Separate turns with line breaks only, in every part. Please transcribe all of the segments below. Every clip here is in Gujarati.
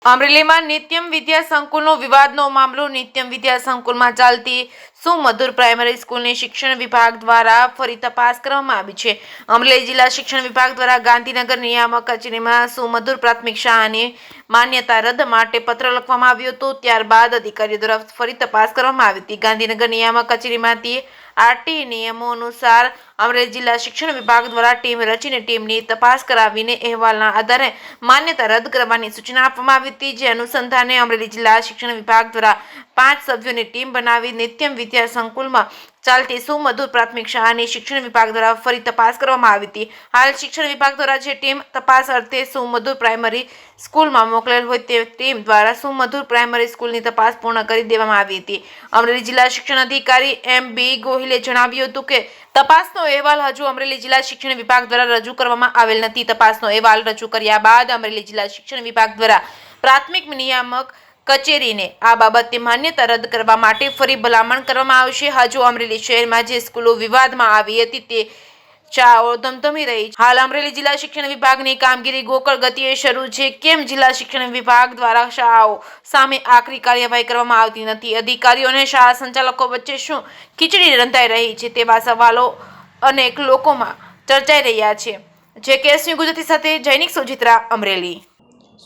અમરેલીમાં નિત્યમ વિદ્યા સંકુલનો વિવાદનો મામલો. નિત્યમ વિદ્યા સંકુલમાં ચાલતી સુમધુર પ્રાઇમરી સ્કૂલની શિક્ષણ વિભાગ દ્વારા ફરી તપાસ કરવામાં આવી છે. અમરેલી જિલ્લા શિક્ષણ વિભાગ દ્વારા ગાંધીનગર નિયામક કચેરીમાં સુમધુર પ્રાથમિક શાળાની માન્યતા રદ માટે પત્ર લખવામાં આવ્યો હતો. ત્યારબાદ અધિકારીઓ દ્વારા ફરી તપાસ કરવામાં આવી હતી. ગાંધીનગર નિયામક કચેરીમાંથી આરટી નિયમો અનુસાર અમરેલી જિલ્લા શિક્ષણ વિભાગ દ્વારા ટીમ રચીને ટીમની તપાસ કરાવીને અહેવાલના આધારે માન્યતા રદ કરવાની સૂચના આપવામાં આવી હતી. જે અનુસંધાને અમરેલી જિલ્લા શિક્ષણ વિભાગ દ્વારા 5 સભ્યોની ટીમ બનાવી નિત્યમ વિદ્યા સંકુલમાં ચાલતી સુમધુર પ્રાથમિક શાળાની શિક્ષણ વિભાગ દ્વારા ફરી તપાસ કરવામાં આવી હતી. હાલ શિક્ષણ વિભાગ દ્વારા જે ટીમ તપાસ અર્થે સુમધુર પ્રાઇમરી સ્કૂલમાં મોકલેલ હોય તે ટીમ દ્વારા સુમધુર પ્રાઇમરી સ્કૂલની તપાસ પૂર્ણ કરી દેવામાં આવી હતી. અમરેલી જિલ્લા શિક્ષણ અધિકારી એમ.બી. ગોહિલે જણાવ્યું હતું કે તપાસનો અહેવાલ હજુ અમરેલી જિલ્લા શિક્ષણ વિભાગ દ્વારા રજૂ કરવામાં આવેલ નથી. તપાસનો અહેવાલ રજૂ કર્યા બાદ અમરેલી જિલ્લા શિક્ષણ વિભાગ દ્વારા પ્રાથમિક નિયામક કચેરીને આ બાબતે માન્યતા રદ કરવા માટે ફરી ભલામણ કરવામાં આવશે. હજુ અમરેલી શહેરમાં જે સ્કૂલો વિવાદમાં આવી હતી તે શાળાઓ ધમધમી રહી છે. હાલ અમરેલી જિલ્લા શિક્ષણ વિભાગની કામગીરી ગોકળ ગતિએ શરૂ છે. કેમ જિલ્લા શિક્ષણ વિભાગ દ્વારા શાળાઓ સામે આકરી કાર્યવાહી કરવામાં આવતી નથી? અધિકારીઓ અને શાળા સંચાલકો વચ્ચે શું ખીચડી રંધાઈ રહી છે તેવા સવાલો અનેક લોકોમાં ચર્ચાઈ રહ્યા છે. જે કેસની ગુજરાતી સાથે જૈનિક સુજિત્રા, અમરેલી.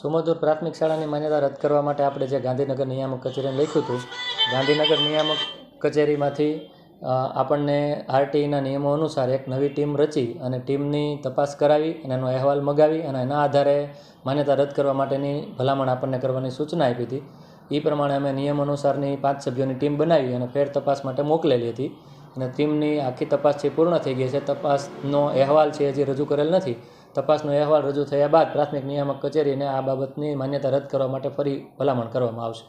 સુમધુર પ્રાથમિક શાળાની માન્યતા રદ કરવા માટે આપણે જે ગાંધીનગર નિયામક કચેરીને લખ્યું હતું, ગાંધીનગર નિયામક કચેરીમાંથી આપણને આરટીઈના નિયમો અનુસાર એક નવી ટીમ રચી અને ટીમની તપાસ કરાવી અને એનો અહેવાલ મગાવી અને એના આધારે માન્યતા રદ કરવા માટેની ભલામણ આપણને કરવાની સૂચના આપી હતી. એ પ્રમાણે અમે નિયમ અનુસારની 5 સભ્યોની ટીમ બનાવી અને ફેર તપાસ માટે મોકલેલી હતી અને ટીમની આખી તપાસ છે પૂર્ણ થઈ ગઈ છે. તપાસનો અહેવાલ છે હજી રજૂ કરેલ નથી. તપાસનો અહેવાલ રજૂ થયા બાદ પ્રાથમિક નિયામક કચેરીને આ બાબતની માન્યતા રદ કરવા માટે ફરી ભલામણ કરવામાં આવશે.